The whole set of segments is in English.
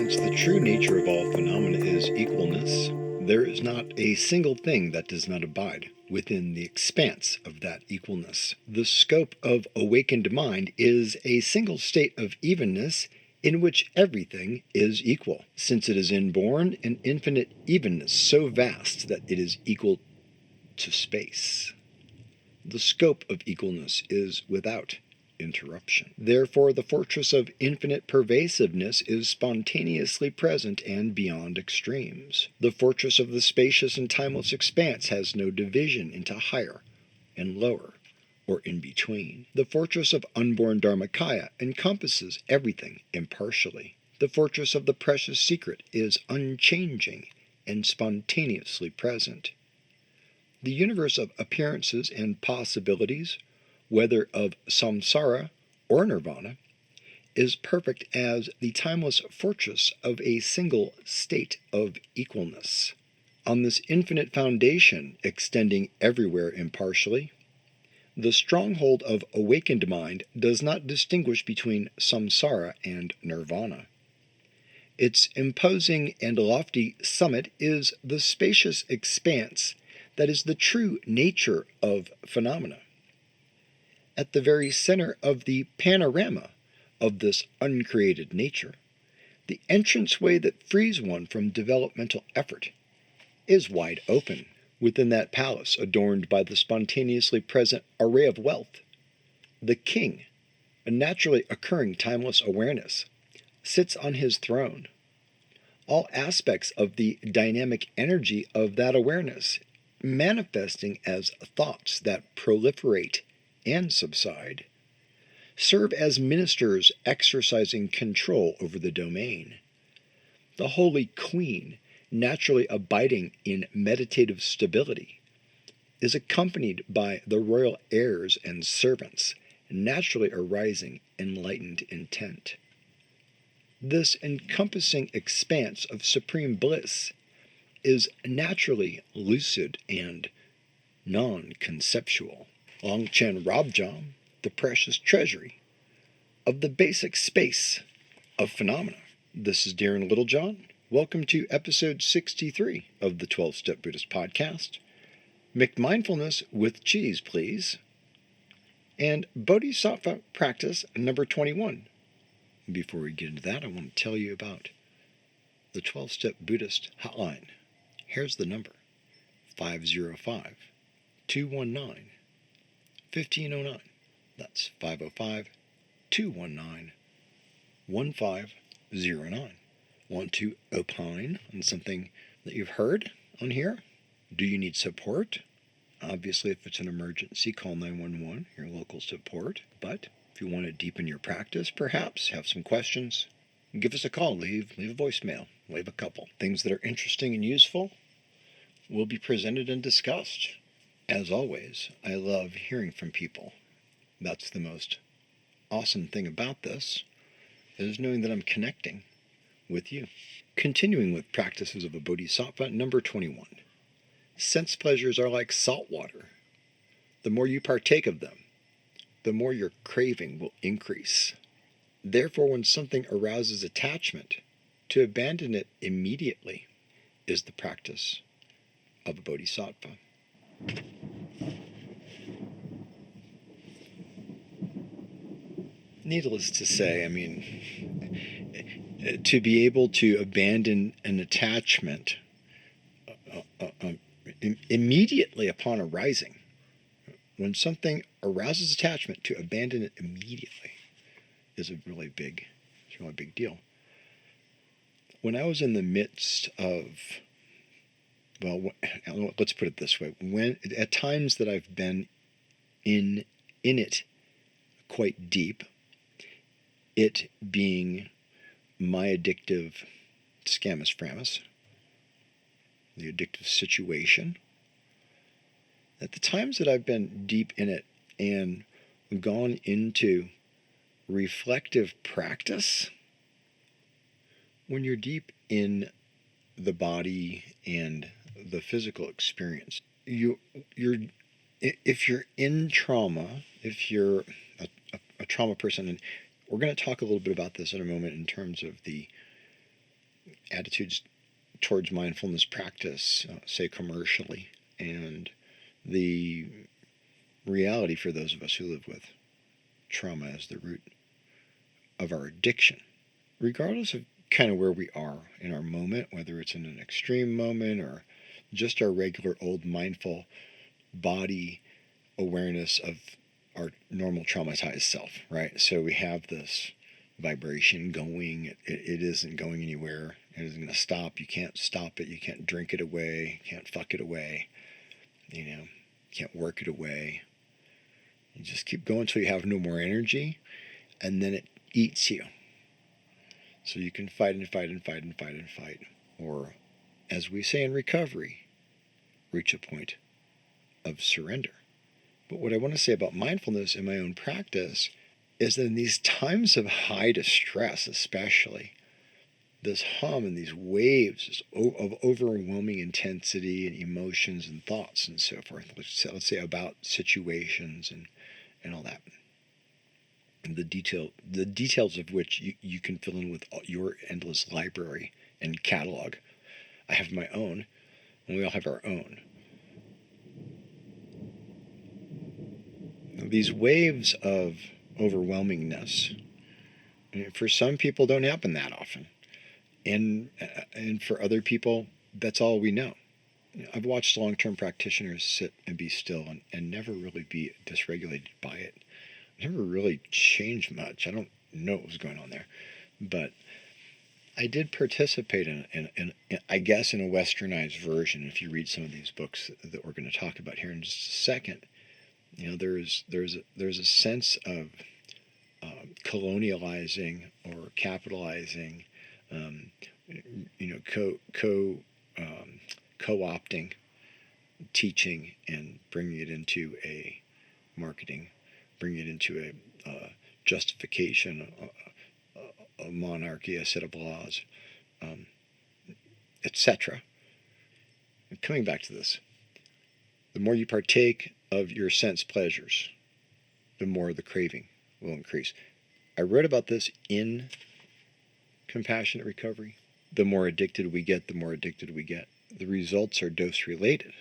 Since the true nature of all phenomena is equalness, there is not a single thing that does not abide within the expanse of that equalness. The scope of awakened mind is a single state of evenness in which everything is equal, since it is inborn an infinite evenness so vast that it is equal to space. The scope of equalness is without interruption. Therefore, the fortress of infinite pervasiveness is spontaneously present and beyond extremes. The fortress of the spacious and timeless expanse has no division into higher and lower, or in between. The fortress of unborn Dharmakaya encompasses everything impartially. The fortress of the precious secret is unchanging and spontaneously present. The universe of appearances and possibilities, whether of samsara or nirvana, is perfect as the timeless fortress of a single state of equalness. On this infinite foundation, extending everywhere impartially, the stronghold of awakened mind does not distinguish between samsara and nirvana. Its imposing and lofty summit is the spacious expanse that is the true nature of phenomena. At the very center of the panorama of this uncreated nature, the entranceway that frees one from developmental effort is wide open. Within that palace adorned by the spontaneously present array of wealth, the king, a naturally occurring timeless awareness, sits on his throne. All aspects of the dynamic energy of that awareness, manifesting as thoughts that proliferate and subside, serve as ministers exercising control over the domain. The Holy Queen, naturally abiding in meditative stability, is accompanied by the royal heirs and servants, naturally arising enlightened intent. This encompassing expanse of supreme bliss is naturally lucid and non-conceptual. Longchenpa, the precious treasury of the basic space of phenomena. This is Darren Littlejohn. Welcome to episode 63 of the 12-Step Buddhist Podcast. McMindfulness with cheese, please. And Bodhisattva practice number 21. Before we get into that, I want to tell you about the 12-Step Buddhist hotline. Here's the number: 505-219-1509. That's 505-219-1509. Want to opine on something that you've heard on here? Do you need support? Obviously, if it's an emergency, call 911, your local support. But if you want to deepen your practice, perhaps have some questions, give us a call. Leave a voicemail. Leave a couple. Things that are interesting and useful will be presented and discussed. As always, I love hearing from people. That's the most awesome thing about this, is knowing that I'm connecting with you. Continuing with practices of a Bodhisattva, number 21. Sense pleasures are like salt water. The more you partake of them, the more your craving will increase. Therefore, when something arouses attachment, to abandon it immediately is the practice of a Bodhisattva. Needless to say, to be able to abandon an attachment immediately upon arising, when something arouses attachment, to abandon it immediately is a really big deal. When I was in the midst of, let's put it this way, when at times that I've been in it quite deep, it being my addictive scamus framus, the addictive situation, at the times that I've been deep in it and gone into reflective practice, when you're deep in the body and the physical experience, if you're in trauma, if you're a trauma person, and we're going to talk a little bit about this in a moment in terms of the attitudes towards mindfulness practice, say commercially, and the reality for those of us who live with trauma as the root of our addiction, regardless of kind of where we are in our moment, whether it's in an extreme moment or just our regular old mindful body awareness of our normal traumatized self, right? So we have this vibration going. It isn't going anywhere. It isn't going to stop. You can't stop it. You can't drink it away. You can't fuck it away. You can't work it away. You just keep going until you have no more energy, and then it eats you. So you can fight and fight and fight and fight and fight. Or, as we say in recovery, reach a point of surrender. But what I want to say about mindfulness in my own practice is that in these times of high distress, especially, this hum and these waves of overwhelming intensity and emotions and thoughts and so forth, let's say about situations and all that, and the details of which you can fill in with your endless library and catalog. I have my own, and we all have our own. These waves of overwhelmingness, for some people, don't happen that often, and for other people, that's all we know. I've watched long-term practitioners sit and be still and never really be dysregulated by it. Never really changed much. I don't know what was going on there, but I did participate in I guess, in a westernized version. If you read some of these books that we're going to talk about here in just a second, there's a sense of colonializing or capitalizing, co-opting teaching and bringing it into a marketing, bringing it into a justification, a monarchy, a set of laws, etc. And coming back to this, the more you partake of your sense pleasures, the more the craving will increase. I wrote about this in Compassionate Recovery. The more addicted we get, the more addicted we get. The results are dose related.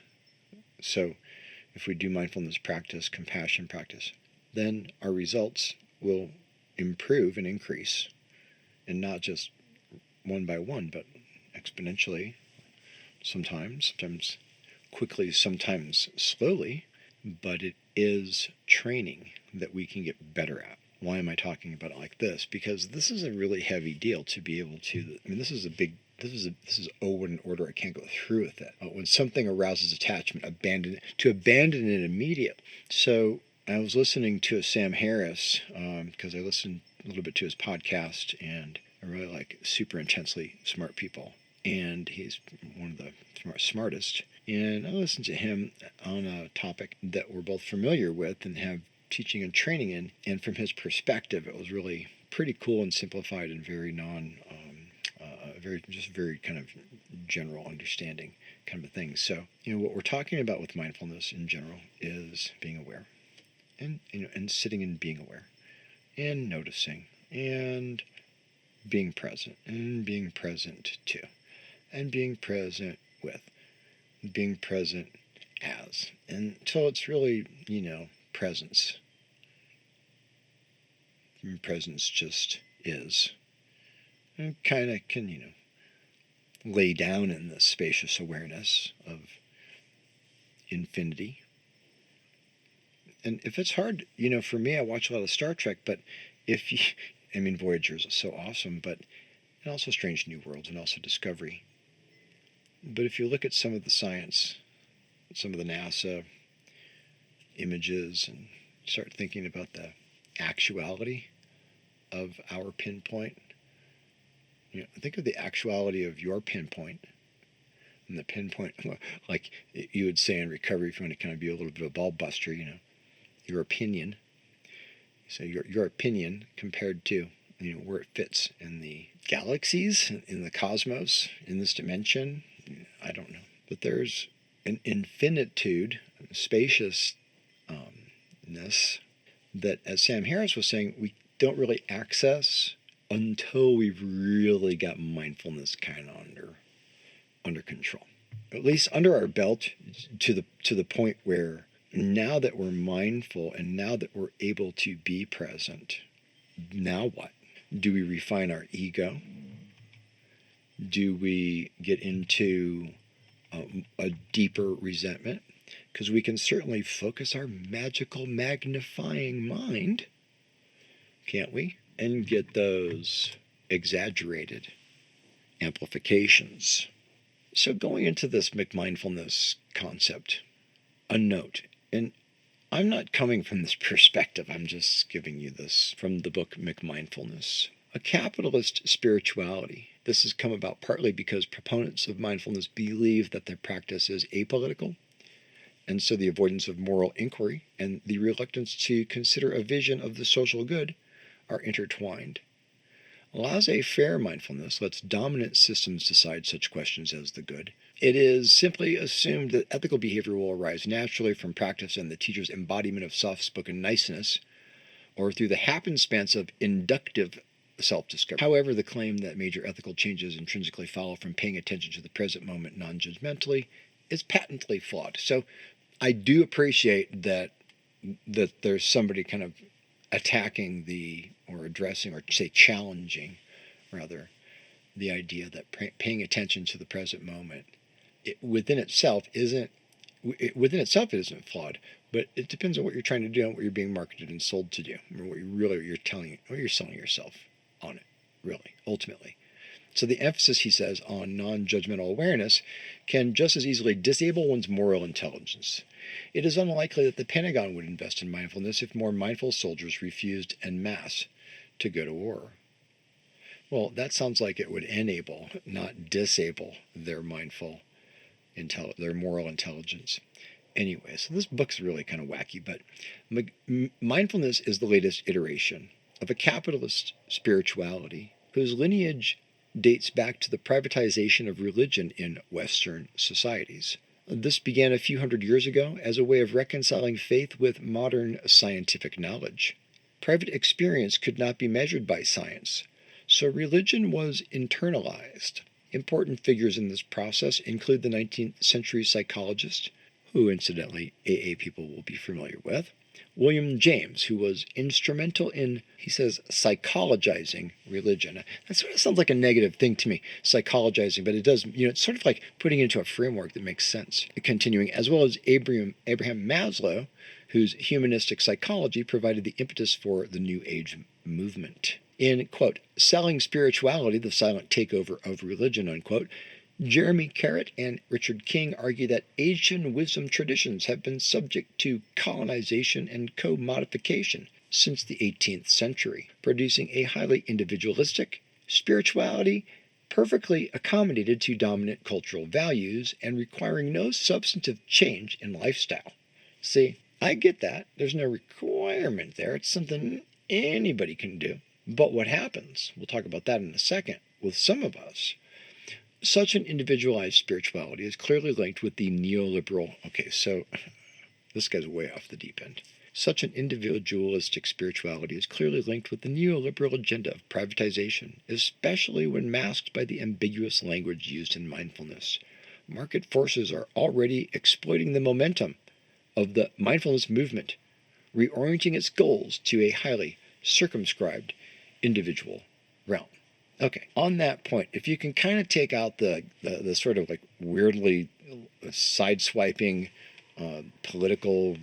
So if we do mindfulness practice, compassion practice, then our results will improve and increase. And not just one by one, but exponentially, sometimes quickly, sometimes slowly. But it is training that we can get better at. Why am I talking about it like this? Because this is a really heavy deal to be able to, this is an order. I can't go through with it. When something arouses attachment, abandon it immediately. So I was listening to a Sam Harris, because I listened a little bit to his podcast, and I really like super intensely smart people. And he's one of the smartest. And I listened to him on a topic that we're both familiar with and have teaching and training in. And from his perspective, it was really pretty cool and simplified and very very kind of general understanding kind of a thing. So, what we're talking about with mindfulness in general is being aware, and and sitting and being aware, and noticing, and being present, and being present to, and being present with, being present as, until it's really, presence. And presence just is. And kind of can, lay down in the spacious awareness of infinity. And if it's hard, for me, I watch a lot of Star Trek, but Voyager is so awesome, but and also Strange New Worlds and also Discovery. But if you look at some of the science, some of the NASA images, and start thinking about the actuality of our pinpoint, think of the actuality of your pinpoint, and the pinpoint, like you would say in recovery, if you want to kind of be a little bit of a ball buster, your opinion. So your opinion compared to, where it fits in the galaxies, in the cosmos, in this dimension, I don't know. But there's an infinitude, spaciousness, that, as Sam Harris was saying, we don't really access until we've really got mindfulness kind of under control, at least under our belt, to the point where now that we're mindful and now that we're able to be present, now what? Do we refine our ego? Do we get into a deeper resentment? Because we can certainly focus our magical magnifying mind, can't we? And get those exaggerated amplifications. So going into this McMindfulness concept, a note, and I'm not coming from this perspective, I'm just giving you this from the book McMindfulness. A capitalist spirituality. This has come about partly because proponents of mindfulness believe that their practice is apolitical, and so the avoidance of moral inquiry and the reluctance to consider a vision of the social good are intertwined. Laissez-faire mindfulness lets dominant systems decide such questions as the good. It is simply assumed that ethical behavior will arise naturally from practice and the teacher's embodiment of soft-spoken niceness, or through the happenstance of inductive self-discovery. However, the claim that major ethical changes intrinsically follow from paying attention to the present moment non-judgmentally is patently flawed. So I do appreciate that there's somebody kind of attacking or addressing, or say challenging, rather, the idea that paying attention to the present moment within itself isn't flawed, but it depends on what you're trying to do and what you're being marketed and sold to do, or what you're selling yourself on it, really, ultimately. So the emphasis, he says, on non-judgmental awareness can just as easily disable one's moral intelligence. It is unlikely that the Pentagon would invest in mindfulness if more mindful soldiers refused en masse to go to war. Well, that sounds like it would enable, not disable, their moral intelligence. Anyway, so this book's really kind of wacky, but mindfulness is the latest iteration of a capitalist spirituality whose lineage dates back to the privatization of religion in Western societies. This began a few hundred years ago as a way of reconciling faith with modern scientific knowledge. Private experience could not be measured by science, so religion was internalized. Important figures in this process include the 19th century psychologist, who incidentally AA people will be familiar with, William James, who was instrumental in, he says, psychologizing religion. That sort of sounds like a negative thing to me, psychologizing, but it does, it's sort of like putting it into a framework that makes sense. Continuing, as well as Abraham Maslow, whose humanistic psychology provided the impetus for the New Age movement. In, quote, Selling Spirituality, the Silent Takeover of Religion, unquote, Jeremy Carrot and Richard King argue that Asian wisdom traditions have been subject to colonization and co-modification since the 18th century, producing a highly individualistic spirituality perfectly accommodated to dominant cultural values and requiring no substantive change in lifestyle. See, I get that. There's no requirement there. It's something anybody can do. But what happens, we'll talk about that in a second, with some of us, such an individualized spirituality is clearly linked with the neoliberal, so this guy's way off the deep end. Such an individualistic spirituality is clearly linked with the neoliberal agenda of privatization, especially when masked by the ambiguous language used in mindfulness. Market forces are already exploiting the momentum of the mindfulness movement, reorienting its goals to a highly circumscribed individual realm. Okay, on that point, if you can kind of take out the sort of like weirdly sideswiping political,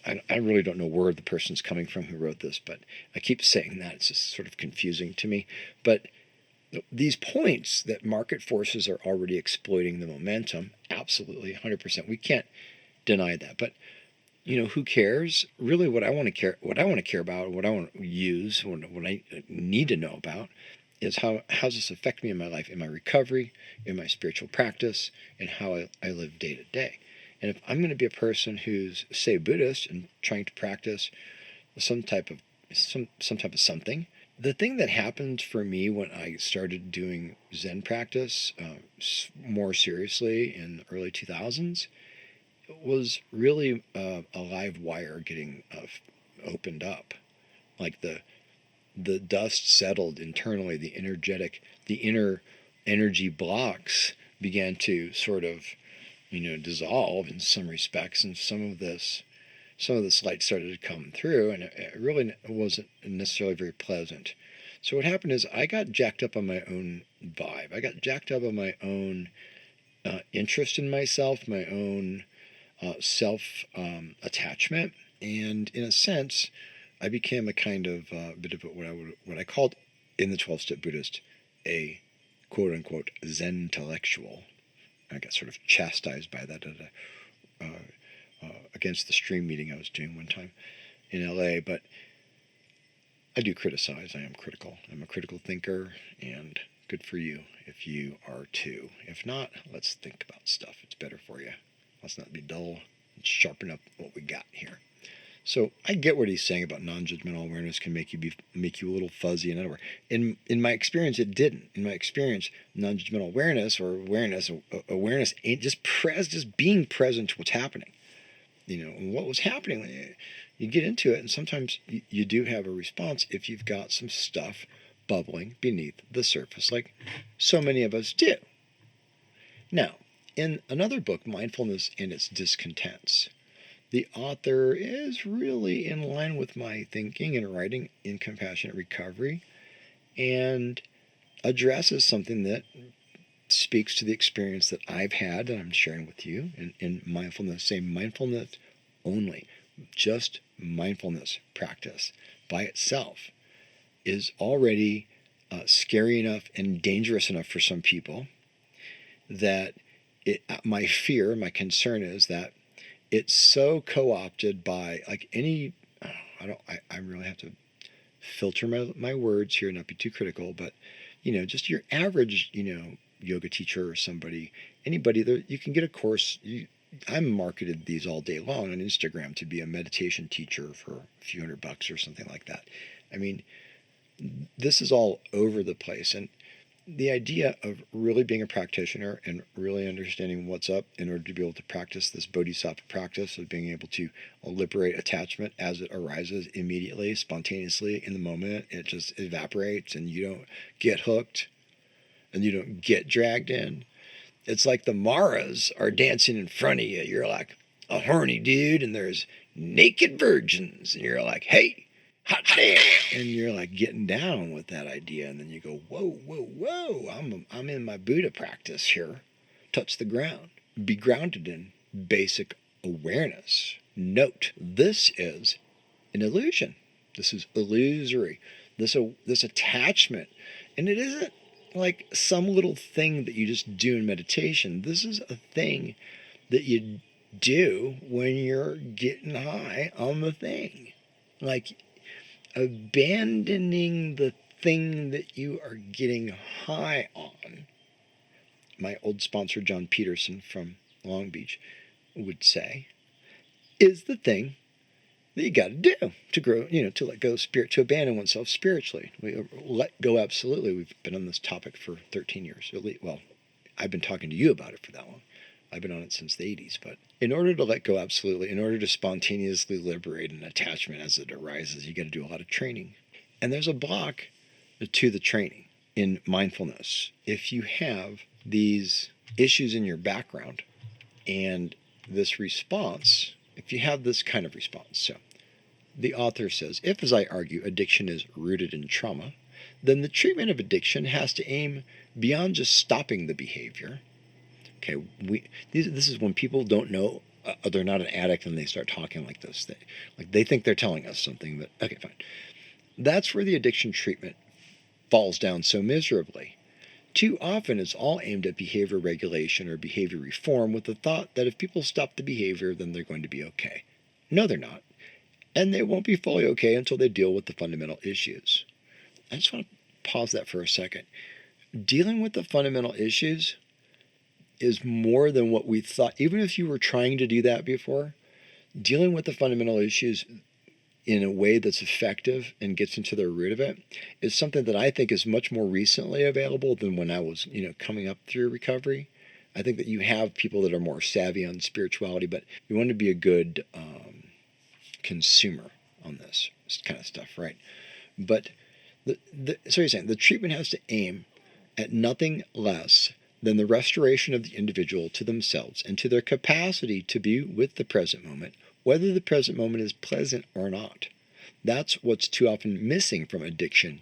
I really don't know where the person's coming from who wrote this, but I keep saying that. It's just sort of confusing to me. But these points that market forces are already exploiting the momentum, absolutely, 100%. We can't deny that. But who cares? Really, what I want to care about, what I want to use, what I need to know about, is how does this affect me in my life, in my recovery, in my spiritual practice, and how I live day to day. And if I'm going to be a person who's, say, Buddhist and trying to practice some type of something, the thing that happened for me when I started doing Zen practice more seriously in the early 2000s was really a live wire getting opened up, like the the dust settled internally, the inner energy blocks began to sort of, dissolve in some respects, and some of this light started to come through, and it really wasn't necessarily very pleasant. So what happened is I got jacked up on my own vibe. I got jacked up on my own interest in myself, my own self-attachment, and in a sense, I became a kind of bit of what I called in the 12-step Buddhist a quote-unquote Zen intellectual. I got sort of chastised by that at against the stream meeting I was doing one time in LA, but I do criticize. I am critical. I'm a critical thinker, and good for you if you are too. If not, let's think about stuff. It's better for you. Let's not be dull and sharpen up what we got here. So I get what he's saying about non-judgmental awareness can make you a little fuzzy and other. In my experience, it didn't. In my experience, non-judgmental awareness or awareness ain't just being present to what's happening. And what was happening when you get into it, and sometimes you do have a response if you've got some stuff bubbling beneath the surface, like so many of us do. Now, in another book, Mindfulness and its Discontents, the author is really in line with my thinking and writing in Compassionate Recovery, and addresses something that speaks to the experience that I've had that I'm sharing with you in mindfulness. Say mindfulness only. Just mindfulness practice by itself is already scary enough and dangerous enough for some people that my concern is that it's so co-opted by I really have to filter my words here and not be too critical, but just your average yoga teacher or anybody that you can get a course. I'm marketed these all day long on Instagram to be a meditation teacher for a few $100 or something like that. I mean, this is all over the place, and the idea of really being a practitioner and really understanding what's up in order to be able to practice this Bodhisattva practice of being able to liberate attachment as it arises immediately, spontaneously, in the moment. It just evaporates and you don't get hooked and you don't get dragged in. It's like the Maras are dancing in front of you. You're like a horny dude and there's naked virgins and you're like, hey, hot damn, and you're like getting down with that idea, and then you go, whoa, I'm in my Buddha practice here. Touch the ground. Be grounded in basic awareness. Note, this is an illusion. This is illusory. This attachment, and it isn't like some little thing that you just do in meditation. This is a thing that you do when you're getting high on the thing, like abandoning the thing that you are getting high on. My old sponsor, John Peterson from Long Beach, would say, is the thing that you got to do to grow, to let go of spirit, to abandon oneself spiritually. We let go absolutely. We've been on this topic for 13 years. Well, I've been talking to you about it for that long. I've been on it since the 80s, but in order to let go absolutely, in order to spontaneously liberate an attachment as it arises, you got to do a lot of training. And there's a block to the training in mindfulness. If you have these issues in your background and this response, if you have this kind of response. So the author says, if, as I argue, addiction is rooted in trauma, then the treatment of addiction has to aim beyond just stopping the behavior. Okay, this is when people don't know they're not an addict and they start talking like this. They think they're telling us something, but okay, fine. That's where the addiction treatment falls down so miserably. Too often it's all aimed at behavior regulation or behavior reform with the thought that if people stop the behavior, then they're going to be okay. No, they're not. And they won't be fully okay until they deal with the fundamental issues. I just want to pause that for a second. Dealing with the fundamental issues is more than what we thought. Even if you were trying to do that before, dealing with the fundamental issues in a way that's effective and gets into the root of it is something that I think is much more recently available than when I was, coming up through recovery. I think that you have people that are more savvy on spirituality, but you want to be a good consumer on this kind of stuff, right? But So he's saying the treatment has to aim at nothing less than the restoration of the individual to themselves and to their capacity to be with the present moment, whether the present moment is pleasant or not. That's what's too often missing from addiction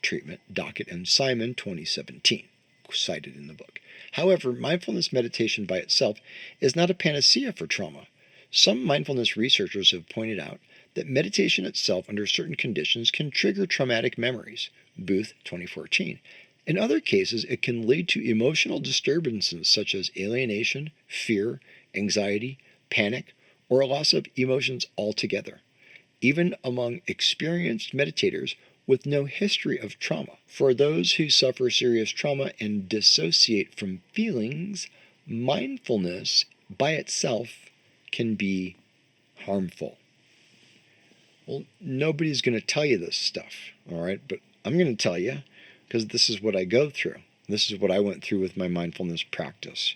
treatment, Dockett and Simon, 2017, cited in the book. However, mindfulness meditation by itself is not a panacea for trauma. Some mindfulness researchers have pointed out that meditation itself under certain conditions can trigger traumatic memories, Booth, 2014. In other cases, it can lead to emotional disturbances such as alienation, fear, anxiety, panic, or a loss of emotions altogether, even among experienced meditators with no history of trauma. For those who suffer serious trauma and dissociate from feelings, mindfulness by itself can be harmful. Well, nobody's going to tell you this stuff, all right? But I'm going to tell you because this is what I go through. This is what I went through with my mindfulness practice.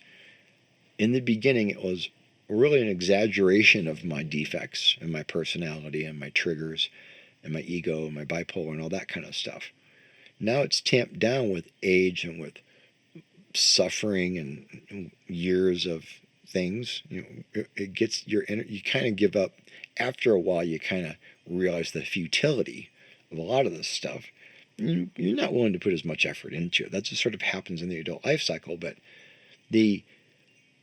In the beginning, it was really an exaggeration of my defects and my personality and my triggers and my ego and my bipolar and all that kind of stuff. Now it's tamped down with age and with suffering and years of things. It gets your energy. You kind of give up. After a while, you kind of realize the futility of a lot of this stuff. You're not willing to put as much effort into it. That just sort of happens in the adult life cycle. But the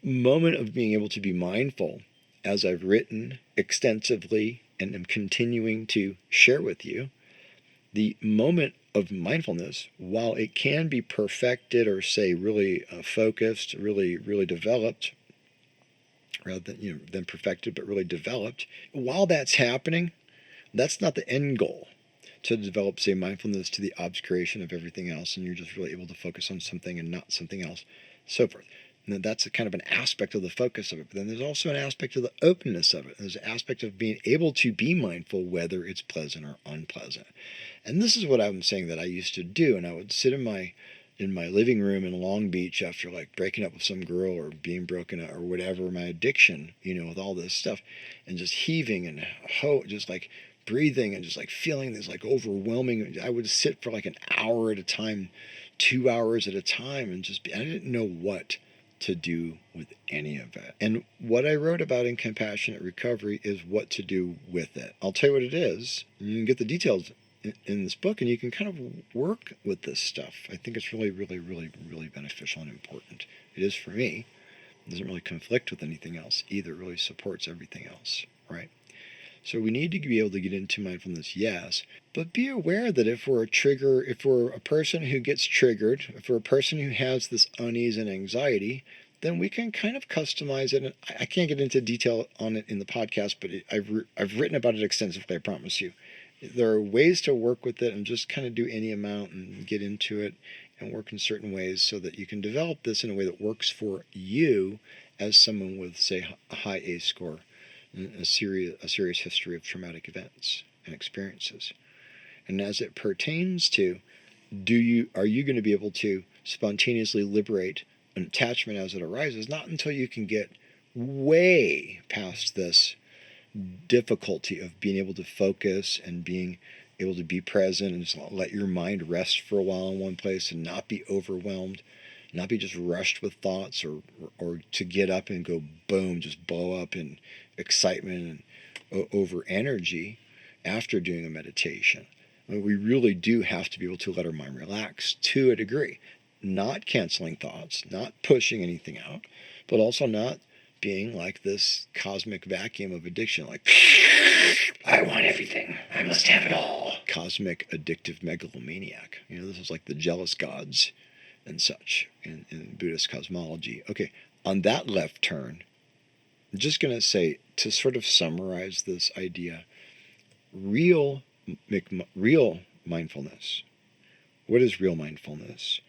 moment of being able to be mindful, as I've written extensively and am continuing to share with you, the moment of mindfulness, while it can be perfected or say really focused, really developed, rather than perfected, but really developed, while that's happening, that's not the end goal. To develop, say, mindfulness to the obscuration of everything else, and you're just really able to focus on something and not something else, so forth. And that's a kind of an aspect of the focus of it. But then there's also an aspect of the openness of it. There's an aspect of being able to be mindful whether it's pleasant or unpleasant. And this is what I'm saying that I used to do. And I would sit in my living room in Long Beach after like breaking up with some girl or being broken up or whatever, my addiction, with all this stuff, and just heaving and just like breathing and just like feeling this like overwhelming. I would sit for like an hour at a time, 2 hours at a time, and I didn't know what to do with any of it. And what I wrote about in Compassionate Recovery is what to do with it. I'll tell you what it is. You can get the details in this book, and you can kind of work with this stuff. I think it's really beneficial and important. It is for me. It doesn't really conflict with anything else either. It really supports everything else, right? So we need to be able to get into mindfulness, yes, but be aware that if we're a person who gets triggered, if we're a person who has this unease and anxiety, then we can kind of customize it. And I can't get into detail on it in the podcast, but I've written about it extensively, I promise you. There are ways to work with it and just kind of do any amount and get into it and work in certain ways so that you can develop this in a way that works for you as someone with, say, a high ACE score, a serious history of traumatic events and experiences. And as it pertains to, are you going to be able to spontaneously liberate an attachment as it arises? Not until you can get way past this difficulty of being able to focus and being able to be present and just let your mind rest for a while in one place and not be overwhelmed, not be just rushed with thoughts or to get up and go boom, just blow up in excitement and over energy after doing a meditation. We really do have to be able to let our mind relax to a degree, not canceling thoughts, not pushing anything out, but also not being like this cosmic vacuum of addiction, like, I want everything, I must have it all. Cosmic addictive megalomaniac. This is like the jealous gods and such in Buddhist cosmology. Okay, on that left turn, I'm just going to say, to sort of summarize this idea, real mindfulness. What is real mindfulness?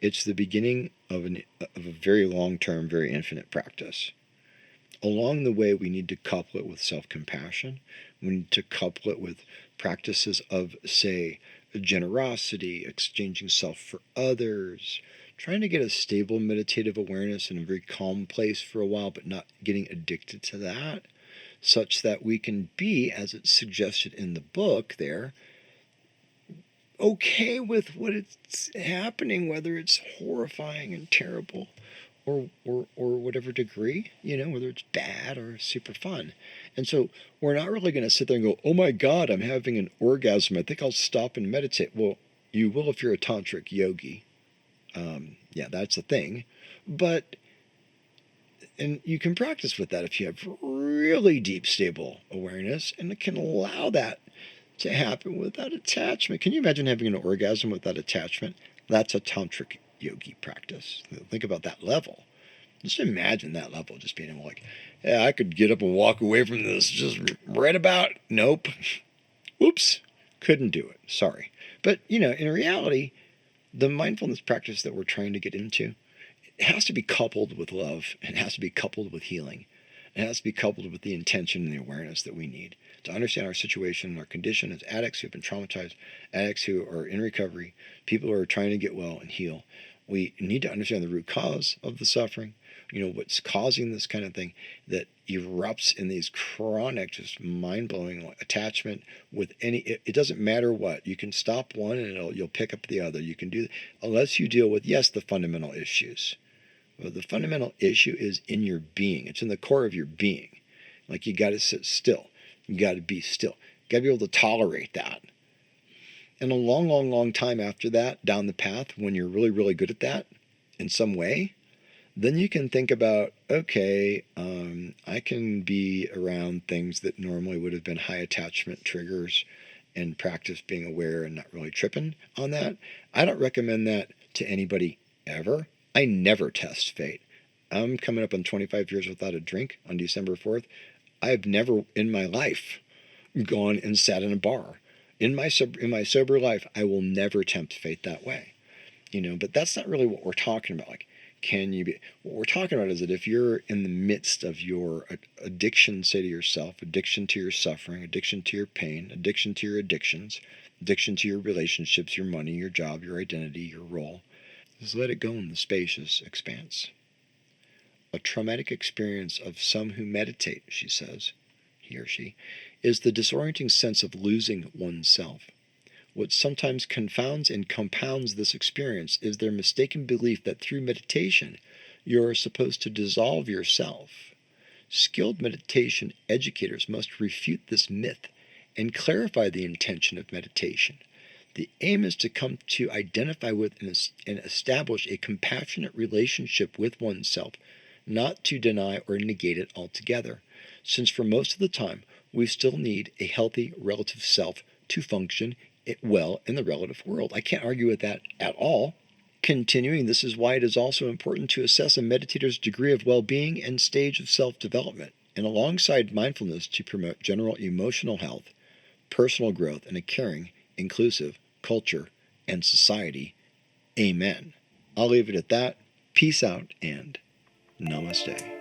It's the beginning of a very long-term, very infinite practice. Along the way, we need to couple it with self-compassion. We need to couple it with practices of, say, generosity, exchanging self for others, trying to get a stable meditative awareness in a very calm place for a while, but not getting addicted to that, such that we can be, as it's suggested in the book there, okay with what it's happening, whether it's horrifying and terrible or whatever degree, whether it's bad or super fun. And so we're not really going to sit there and go, oh my God, I'm having an orgasm. I think I'll stop and meditate. Well, you will if you're a tantric yogi. Yeah, that's a thing. And you can practice with that if you have really deep, stable awareness, and it can allow that to happen without attachment. Can you imagine having an orgasm without attachment? That's a tantric yogi practice. Think about that level. Just imagine that level, just being able like, yeah, I could get up and walk away from this just right about. Nope. Oops. Couldn't do it. Sorry. But, in reality, the mindfulness practice that we're trying to get into, it has to be coupled with love. It has to be coupled with healing. It has to be coupled with the intention and the awareness that we need to understand our situation and our condition as addicts who have been traumatized, addicts who are in recovery, people who are trying to get well and heal. We need to understand the root cause of the suffering, what's causing this kind of thing that erupts in these chronic, just mind-blowing attachment with it doesn't matter what. You can stop one and you'll pick up the other. You can do, unless you deal with, yes, the fundamental issues. Well, the fundamental issue is in your being. It's in the core of your being. Like, you got to sit still. You got to be still. You got to be able to tolerate that. And a long, long, long time after that, down the path, when you're really, really good at that in some way, then you can think about, okay, I can be around things that normally would have been high attachment triggers and practice being aware and not really tripping on that. I don't recommend that to anybody ever. I never test fate. I'm coming up on 25 years without a drink on December 4th. I've never in my life gone and sat in a bar. In my sober life, I will never tempt fate that way. But that's not really what we're talking about. Like, can you be? What we're talking about is that if you're in the midst of your addiction, say to yourself, addiction to your suffering, addiction to your pain, addiction to your addictions, addiction to your relationships, your money, your job, your identity, your role, just let it go in the spacious expanse. A traumatic experience of some who meditate, she says, he or she, is the disorienting sense of losing oneself. What sometimes confounds and compounds this experience is their mistaken belief that through meditation you are supposed to dissolve yourself. Skilled meditation educators must refute this myth and clarify the intention of meditation. The aim is to come to identify with and establish a compassionate relationship with oneself, not to deny or negate it altogether, since for most of the time we still need a healthy relative self to function well in the relative world. I can't argue with that at all. Continuing, this is why it is also important to assess a meditator's degree of well-being and stage of self-development, and alongside mindfulness to promote general emotional health, personal growth, and a caring, inclusive culture and society. Amen. I'll leave it at that. Peace out and namaste.